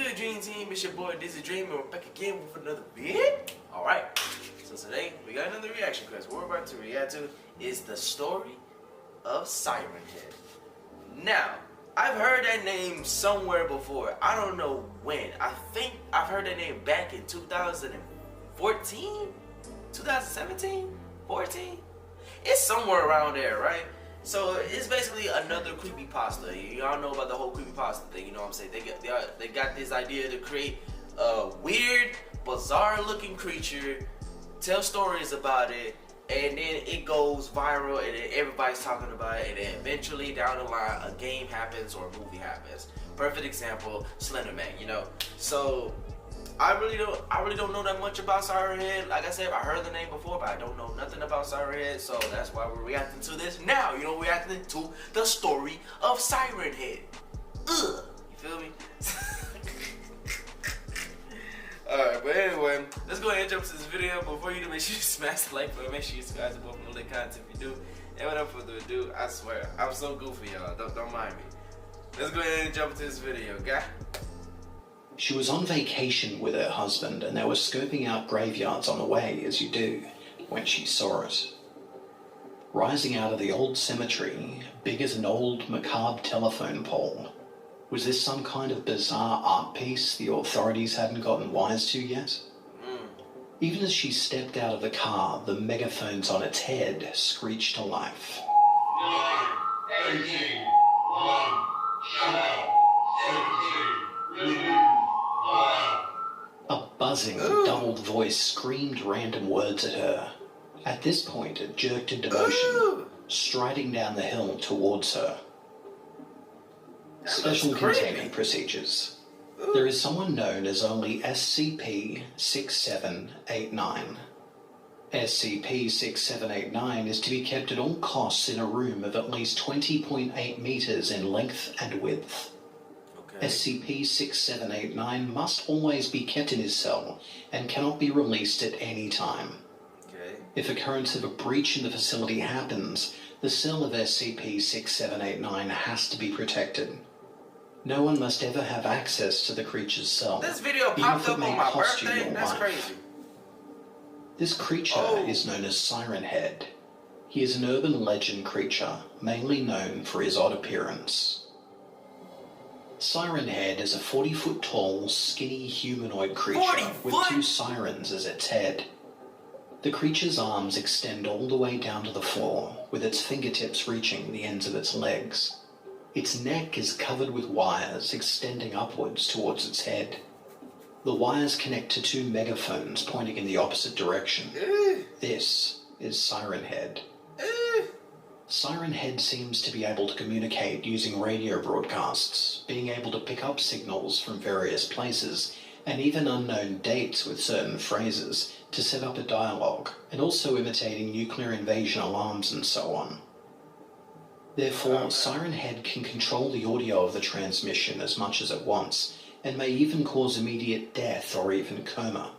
good, Dream Team? It's your boy Dizzy Dream, and we're back again with another video. Alright, so today we got another reaction because what we're about to react to is the Story of Siren Head. Now, I've heard that name somewhere before. I don't know when. I think I've heard that name back in 2014? 2017? 14? It's somewhere around there, right? So it's basically another creepypasta. Y'all know about the whole creepypasta thing, you know what I'm saying? They got this idea to create a weird, bizarre looking creature, tell stories about it, and then it goes viral and then everybody's talking about it, and then eventually down the line a game happens or a movie happens. Perfect example, Slender Man, you know. So I really don't know that much about Siren Head. Like I said, I heard the name before, but I don't know nothing about Siren Head, so that's why we're reacting to this now. You know, we're reacting to the Story of Siren Head. Ugh, you feel me? Alright, but anyway, let's go ahead and jump to this video. Before you do, make sure you smash the like button, make sure you subscribe to both of the content if you do. And without further ado, I swear, I'm so goofy, y'all. Don't mind me. Let's go ahead and jump to this video, guy. She was on vacation with her husband and they were scoping out graveyards on the way, as you do, when she saw it. Rising out of the old cemetery, big as an old macabre telephone pole. Was this some kind of bizarre art piece the authorities hadn't gotten wise to yet? Even as she stepped out of the car, the megaphones on its head screeched to life. 9, 18, 1, 12, 17, A buzzing, doubled voice screamed random words at her. At this point, it jerked into motion, striding down the hill towards her. Special containment procedures. There is someone known as only SCP-6789. SCP-6789 is to be kept at all costs in a room of at least 20.8 meters in length and width. SCP-6789 must always be kept in his cell and cannot be released at any time. If occurrence of a breach in the facility happens, the cell of SCP-6789 has to be protected. No one must ever have access to the creature's cell. This video popped up on my birthday? That's crazy. This creature is known as Siren Head. He is an urban legend creature, mainly known for his odd appearance. Siren Head is a 40-foot tall, skinny humanoid creature with two sirens as its head. The creature's arms extend all the way down to the floor, with its fingertips reaching the ends of its legs. Its neck is covered with wires extending upwards towards its head. The wires connect to two megaphones pointing in the opposite direction. This is Siren Head. Siren Head seems to be able to communicate using radio broadcasts, being able to pick up signals from various places, and even unknown dates with certain phrases to set up a dialogue, and also imitating nuclear invasion alarms and so on. Therefore, Siren Head can control the audio of the transmission as much as it wants, and may even cause immediate death or even coma.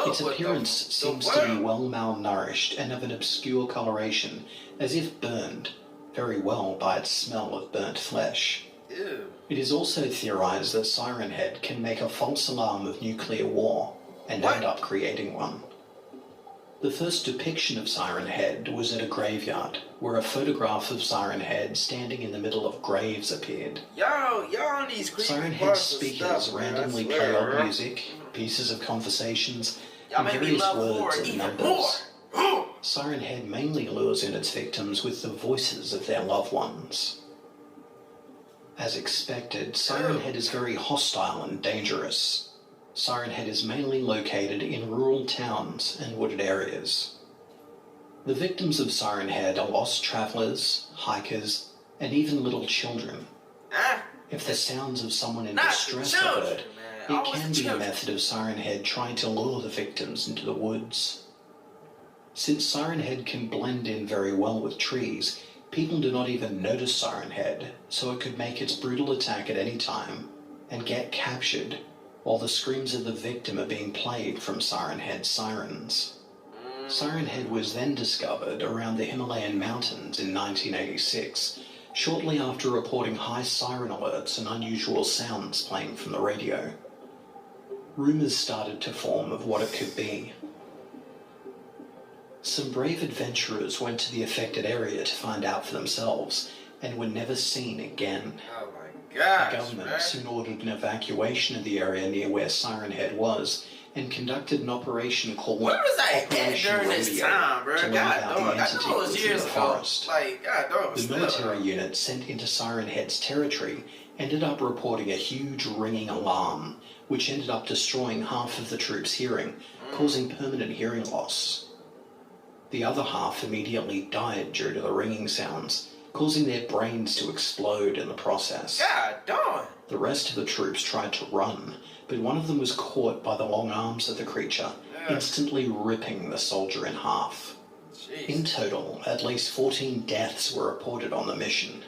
Its appearance seems to be well malnourished and of an obscure coloration, as if burned very well by its smell of burnt flesh. It is also theorized that Siren Head can make a false alarm of nuclear war and end up creating one. The first depiction of Siren Head was at a graveyard, where a photograph of Siren Head standing in the middle of graves appeared. Y'all on these creepy Siren Head speakers randomly play odd music, pieces of conversations, and various words and numbers. Siren Head mainly lures in its victims with the voices of their loved ones. As expected, Siren Head is very hostile and dangerous. Siren Head is mainly located in rural towns and wooded areas. The victims of Siren Head are lost travelers, hikers, and even little children. If the sounds of someone in distress are heard, it can be a method of Siren Head trying to lure the victims into the woods. Since Siren Head can blend in very well with trees, people do not even notice Siren Head, so it could make its brutal attack at any time and get captured while the screams of the victim are being played from Siren Head's sirens. Siren Head was then discovered around the Himalayan mountains in 1986 shortly after reporting high siren alerts and unusual sounds playing from the radio. Rumours started to form of what it could be. Some brave adventurers went to the affected area to find out for themselves and were never seen again. Oh my gosh, The government man. soon ordered an evacuation of the area near where Siren Head was and conducted an operation called Where was I at Operation during this Radio time, bro? to learn God about dog, the I entity know it was within years the ago. forest. Like, God dog, The military unit sent into Siren Head's territory ended up reporting a huge ringing alarm, which ended up destroying half of the troops' hearing, causing permanent hearing loss. The other half immediately died due to the ringing sounds, causing their brains to explode in the process. God dog. The rest of the troops tried to run, but one of them was caught by the long arms of the creature, instantly ripping the soldier in half. Jeez. In total, at least 14 deaths were reported on the mission.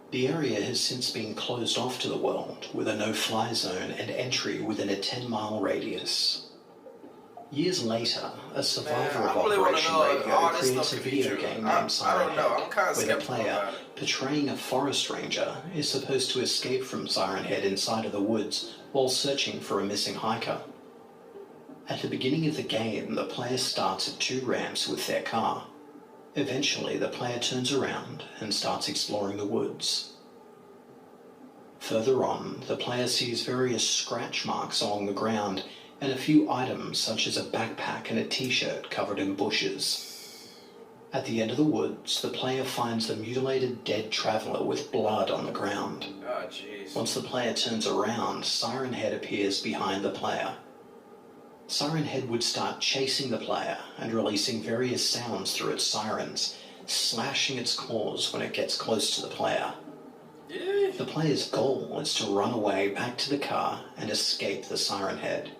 The area has since been closed off to the world, with a no-fly zone and entry within a 10-mile radius. Years later, a survivor Man, I of really wanna Operation know Radio all this creates a stuff could be video true. game I named Siren don't know. Head, I'm kinda where the skeptical player, about it. portraying a forest ranger, is supposed to escape from Siren Head inside of the woods while searching for a missing hiker. At the beginning of the game, the player starts at 2 ramps with their car. Eventually, the player turns around and starts exploring the woods. Further on, the player sees various scratch marks along the ground and a few items such as a backpack and a t-shirt covered in bushes. At the end of the woods, the player finds the mutilated dead traveller with blood on the ground. Oh, jeez. Once the player turns around, Siren Head appears behind the player. Siren Head would start chasing the player and releasing various sounds through its sirens, slashing its claws when it gets close to the player. Yeah. The player's goal is to run away back to the car and escape the Siren Head.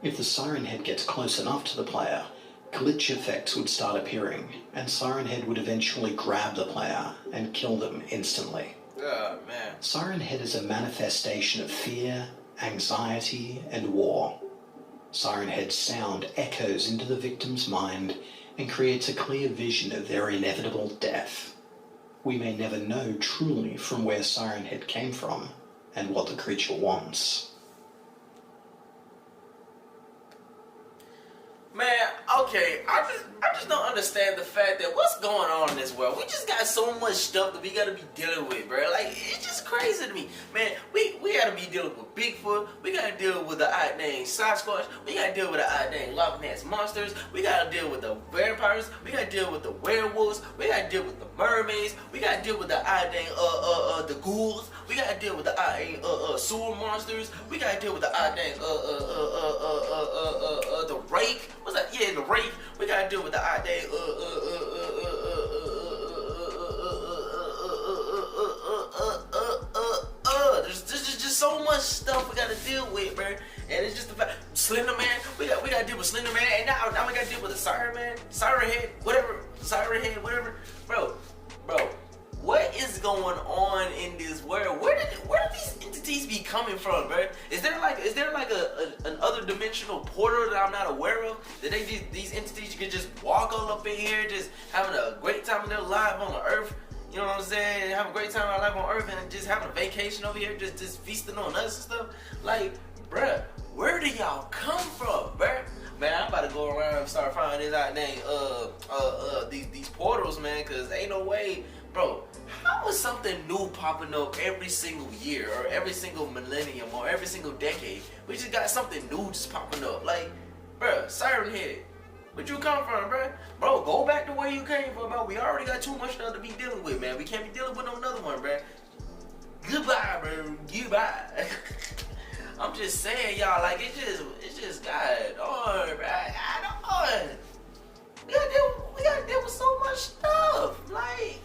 If the Siren Head gets close enough to the player, glitch effects would start appearing, and Siren Head would eventually grab the player and kill them instantly. Oh, man. Siren Head is a manifestation of fear, anxiety, and war. Siren Head's sound echoes into the victim's mind and creates a clear vision of their inevitable death. We may never know truly from where Siren Head came from and what the creature wants. Man, okay, I just don't understand the fact that what's going on in this world. We just got so much stuff that we gotta be dealing with, bro. Like, it's just crazy to me. Man, we gotta be dealing with Bigfoot, we gotta deal with the odd dang Sasquatch, we gotta deal with the odd dang Loch Ness monsters, we gotta deal with the vampires, we gotta deal with the werewolves, we gotta deal with the mermaids, we gotta deal with the odd dang the ghouls, we gotta deal with the odd dang sewer monsters, we gotta deal with the odd dang the rake. What's that? Yeah, the rake. We gotta deal with the odd dang there's just so much stuff we gotta deal with, bro. And it's just the fact, Slender Man, we gotta deal with Slender Man, and now we gotta deal with the Siren Man, Siren Head, whatever, Siren Head, whatever. Bro, what is going on in this world? Where do these entities be coming from, bro? Is there like an other dimensional portal that I'm not aware of? That these entities could just walk all up in here, just having a great time in their life on the earth? You know what I'm saying? Having a great time in our life on earth and just having a vacation over here, just feasting on us and stuff. Like, bruh, where do y'all come from, bruh? Man, I'm about to go around and start finding this out name these portals, man, cause ain't no way, bro. How is something new popping up every single year or every single millennium or every single decade? We just got something new just popping up. Like, bruh, Siren Head. Where'd you come from, bro? Bro, go back to where you came from, bro. We already got too much stuff to be dealing with, man. We can't be dealing with another one, bro. Goodbye, bro. Goodbye. I'm just saying, y'all, like, it just got on, bro. I don't. We gotta deal with so much stuff. Like,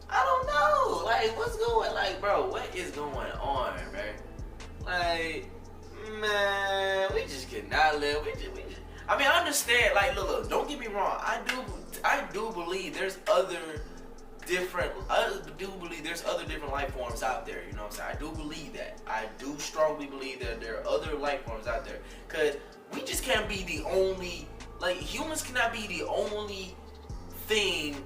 I don't know. Like, what's going, like, bro, what is going on, bro? Like, man, we just cannot live. We just. I mean, I understand. Like, look. Don't get me wrong. I do believe there's other different life forms out there. You know what I'm saying? I do believe that. I do strongly believe that there are other life forms out there. Cause we just can't be the only. Like, humans cannot be the only thing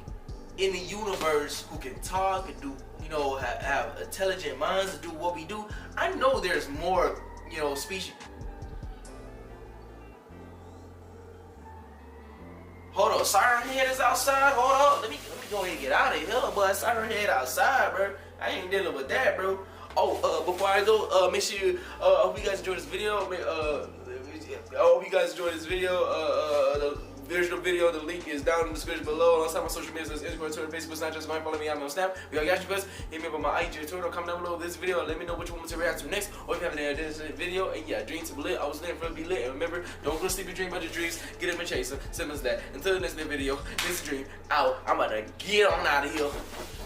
in the universe who can talk and do, you know, have intelligent minds and do what we do. I know there's more, you know, species. Hold on, Siren Head is outside. Hold on, let me go ahead and get out of here, but Siren Head outside, bro. I ain't dealing with that, bro. Oh, before I go, make sure you, I hope you guys enjoyed this video. I hope you guys enjoyed this video. The original video, the link is down in the description below. Alongside my social media, so Instagram, Twitter, Facebook, Snapchat, so follow me on Snap. We got you guys. Hit me up on my IG, Twitter. Comment down below this video. Let me know which one to react to next, or if you have any ideas in this video. And yeah, dreams to be lit. I was lit for to be lit. And remember, don't go to sleep and dream about your dreams. Get them and chase them. Simple as that. Until the next video, this is Dream out. I'm about to get on out of here.